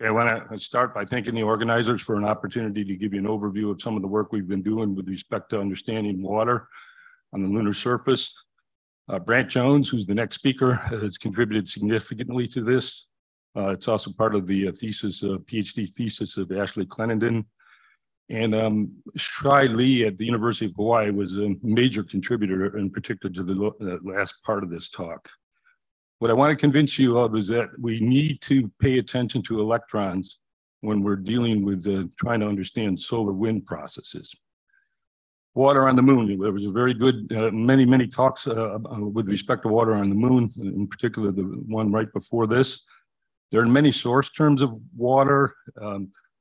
I want to start by thanking the organizers for an opportunity to give you an overview of some of the work we've been doing with respect to understanding water on the lunar surface. Brant Jones, who's the next speaker, has contributed significantly to this. It's also part of the thesis, PhD thesis of Ashley Clenenden. And Shri Lee at the University of Hawaii was a major contributor, in particular to the last part of this talk. What I want to convince you of is that we need to pay attention to electrons when we're dealing with trying to understand solar wind processes. Water on the moon. There was a very good, many talks with respect to water on the moon, in particular the one right before this. There are many source terms of water,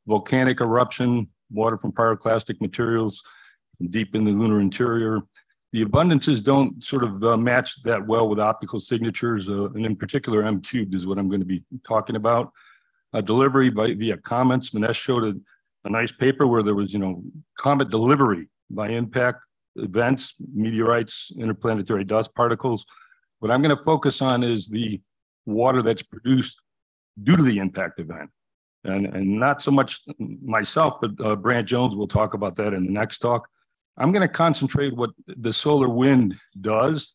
volcanic eruption, water from pyroclastic materials deep in the lunar interior. The abundances don't sort of match that well with optical signatures, and in particular, M cubed is what I'm going to be talking about. Delivery via comets. Manesh showed a nice paper where there was, comet delivery by impact events, meteorites, interplanetary dust particles. What I'm going to focus on is the water that's produced due to the impact event. And not so much myself, but Brant Jones will talk about that in the next talk. I'm going to concentrate what the solar wind does.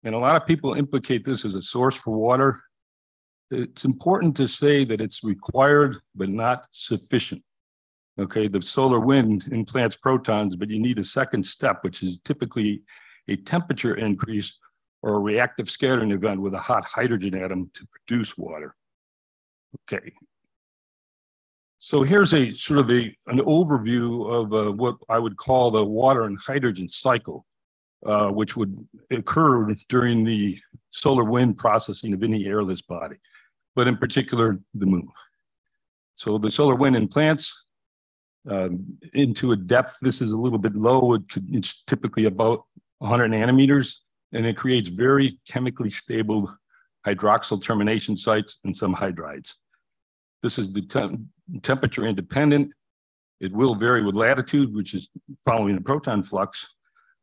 And a lot of people implicate this as a source for water. It's important to say that it's required, but not sufficient. Okay, the solar wind implants protons, but you need a second step, which is typically a temperature increase or a reactive scattering event with a hot hydrogen atom to produce water. Okay. So here's a sort of an overview of what I would call the water and hydrogen cycle, which would occur during the solar wind processing of any airless body, but in particular, the moon. So the solar wind implants into a depth, this is a little bit low, it's typically about 100 nanometers, and it creates very chemically stable hydroxyl termination sites and some hydrides. This is the temperature independent. It will vary with latitude, which is following the proton flux.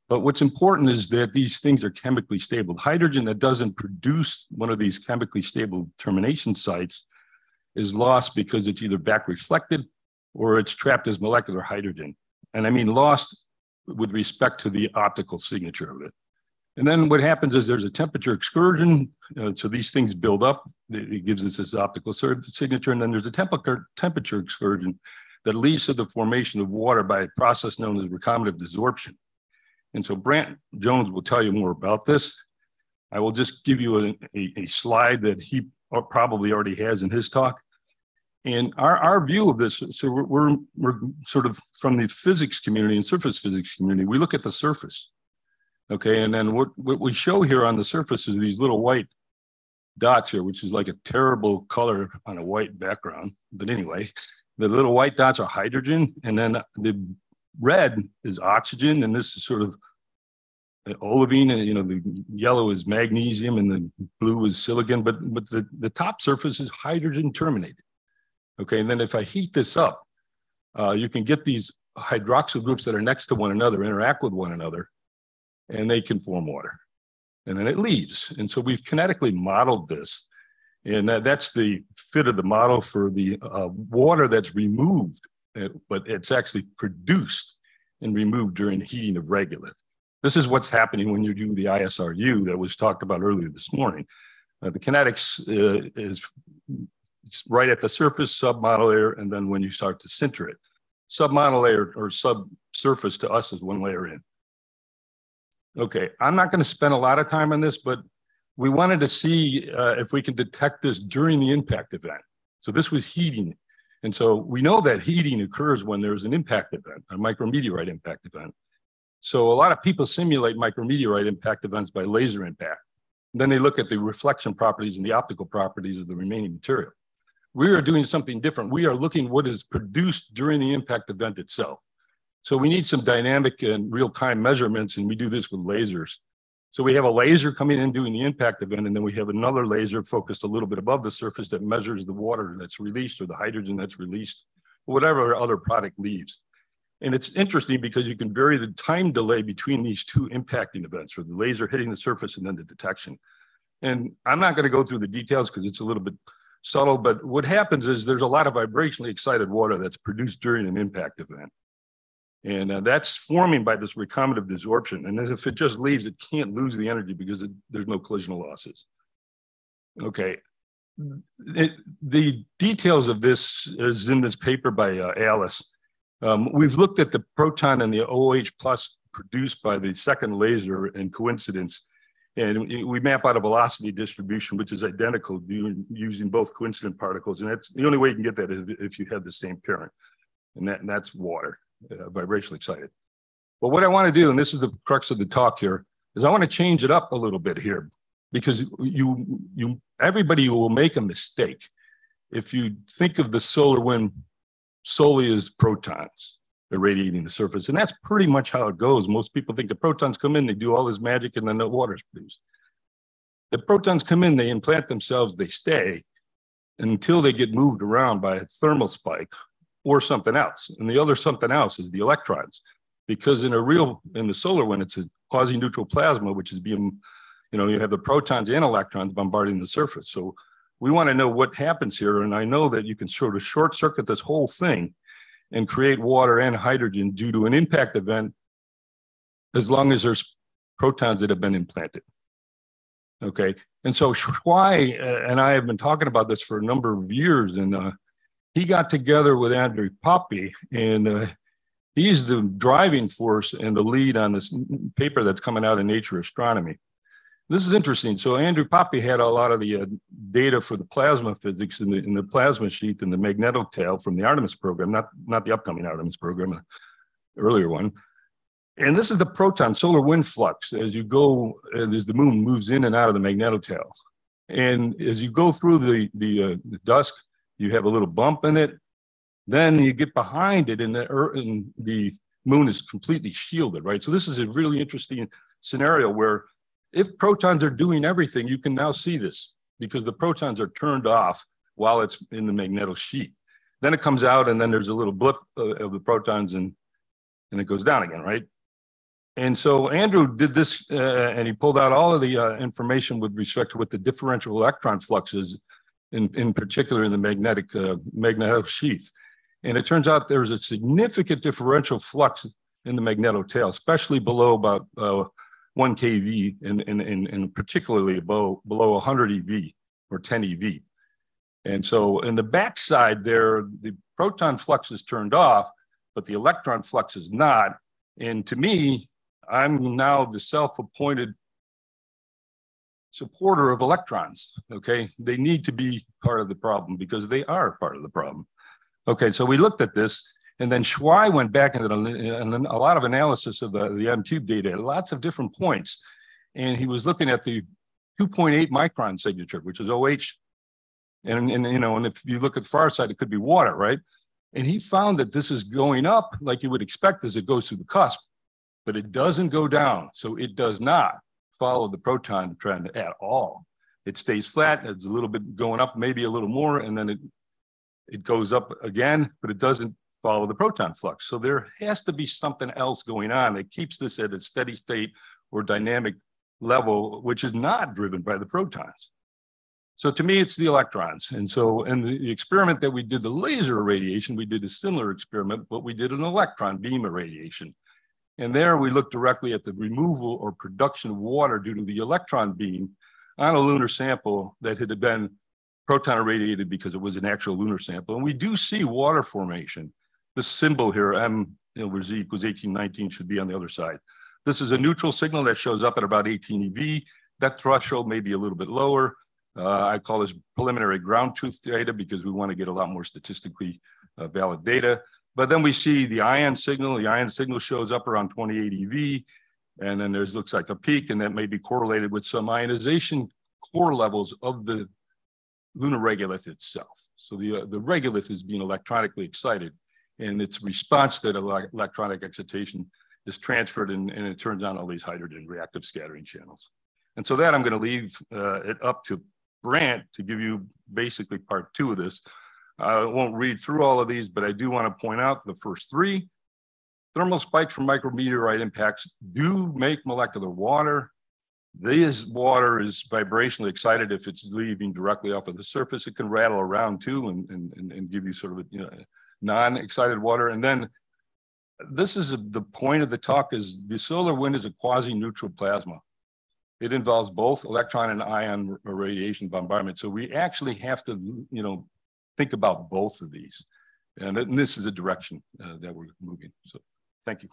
But what's important is that these things are chemically stable. Hydrogen that doesn't produce one of these chemically stable termination sites is lost because it's either back reflected or it's trapped as molecular hydrogen. And I mean lost with respect to the optical signature of it. And then what happens is there's a temperature excursion. So these things build up. It gives us this optical signature. And then there's a temperature excursion that leads to the formation of water by a process known as recombinant desorption. And so Brant Jones will tell you more about this. I will just give you a slide that he probably already has in his talk. And our view of this, so we're sort of from the physics community and surface physics community, we look at the surface. Okay, and then what we show here on the surface is these little white dots here, which is like a terrible color on a white background. But anyway, the little white dots are hydrogen, and then the red is oxygen, and this is sort of olivine, and the yellow is magnesium, and the blue is silicon, but the top surface is hydrogen terminated. Okay, and then if I heat this up, you can get these hydroxyl groups that are next to one another interact with one another, and they can form water. And then it leaves. And so we've kinetically modeled this. And that's the fit of the model for the water that's removed, but it's actually produced and removed during the heating of regolith. This is what's happening when you do the ISRU that was talked about earlier this morning. The kinetics is right at the surface, submodel layer, and then when you start to sinter it. Submodel layer or subsurface to us is one layer in. Okay, I'm not going to spend a lot of time on this, but we wanted to see if we can detect this during the impact event. So this was heating. And so we know that heating occurs when there's an impact event, a micrometeorite impact event. So a lot of people simulate micrometeorite impact events by laser impact. And then they look at the reflection properties and the optical properties of the remaining material. We are doing something different. We are looking what is produced during the impact event itself. So we need some dynamic and real-time measurements, and we do this with lasers. So we have a laser coming in doing the impact event, and then we have another laser focused a little bit above the surface that measures the water that's released or the hydrogen that's released, whatever other product leaves. And it's interesting because you can vary the time delay between these two impacting events, or the laser hitting the surface and then the detection. And I'm not going to go through the details because it's a little bit subtle, but what happens is there's a lot of vibrationally excited water that's produced during an impact event. And that's forming by this recombinant desorption. And if it just leaves, it can't lose the energy because there's no collisional losses. Okay. The details of this is in this paper by Alice. We've looked at the proton and the OH plus produced by the second laser in coincidence. And we map out a velocity distribution, which is identical using both coincident particles. And that's the only way you can get that is if you have the same parent. And that's water. Vibrationally excited. But what I want to do, and this is the crux of the talk here, is I want to change it up a little bit here, because everybody will make a mistake if you think of the solar wind solely as protons irradiating the surface. And that's pretty much how it goes. Most people think the protons come in, they do all this magic, and then the water is produced. The protons come in, they implant themselves, they stay until they get moved around by a thermal spike or something else. And the other something else is the electrons. Because in the solar wind, it's a quasi-neutral plasma, which is being, you have the protons and electrons bombarding the surface. So we want to know what happens here. And I know that you can sort of short circuit this whole thing and create water and hydrogen due to an impact event, as long as there's protons that have been implanted. Okay. And so Schwai and I have been talking about this for a number of years, and he got together with Andrew Poppe, and he's the driving force and the lead on this paper that's coming out in Nature Astronomy. This is interesting. So Andrew Poppe had a lot of the data for the plasma physics in the plasma sheath and the magnetotail from the Artemis program, not the upcoming Artemis program, the earlier one. And this is the proton solar wind flux as you go, as the moon moves in and out of the magnetotail. And as you go through the dusk, you have a little bump in it. Then you get behind it, and the moon is completely shielded, right? So this is a really interesting scenario where if protons are doing everything, you can now see this because the protons are turned off while it's in the magnetosheath. Then it comes out, and then there's a little blip of the protons, and it goes down again, right? And so Andrew did this, and he pulled out all of the information with respect to what the differential electron flux is, in particular in the magnetic sheath. And it turns out there's a significant differential flux in the magnetotail, especially below about 1 kV and particularly below 100 EV or 10 EV. And so in the backside there, the proton flux is turned off, but the electron flux is not. And to me, I'm now the self-appointed supporter of electrons, okay? They need to be part of the problem because they are part of the problem. Okay, so we looked at this, and then Schwai went back into a lot of analysis of the M-tube data at lots of different points. And he was looking at the 2.8 micron signature, which is OH. And if you look at the far side, it could be water, right? And he found that this is going up like you would expect as it goes through the cusp, but it doesn't go down. So it does not follow the proton trend at all. It stays flat. It's a little bit going up, maybe a little more, and then it goes up again, but it doesn't follow the proton flux. So there has to be something else going on that keeps this at a steady state or dynamic level, which is not driven by the protons. So to me, it's the electrons. And so in the experiment that we did, the laser irradiation, we did a similar experiment, but we did an electron beam irradiation. And there we looked directly at the removal or production of water due to the electron beam on a lunar sample that had been proton irradiated because it was an actual lunar sample. And we do see water formation. This symbol here, M over Z equals 1819, should be on the other side. This is a neutral signal that shows up at about 18 EV. That threshold may be a little bit lower. I call this preliminary ground truth data because we want to get a lot more statistically valid data. But then we see the ion signal. The ion signal shows up around 28 EV. And then there's looks like a peak, and that may be correlated with some ionization core levels of the lunar regolith itself. So the regolith is being electronically excited, and its response to the electronic excitation is transferred, and it turns on all these hydrogen reactive scattering channels. And so that I'm going to leave it up to Brant to give you basically part 2 of this. I won't read through all of these, but I do want to point out the first 3. Thermal spikes from micrometeorite impacts do make molecular water. This water is vibrationally excited. If it's leaving directly off of the surface, it can rattle around too and give you sort of a, you know, non-excited water. And then this is the point of the talk is the solar wind is a quasi-neutral plasma. It involves both electron and ion radiation bombardment. So we actually have to, you know, think about both of these. And this is the direction that we're moving. So thank you.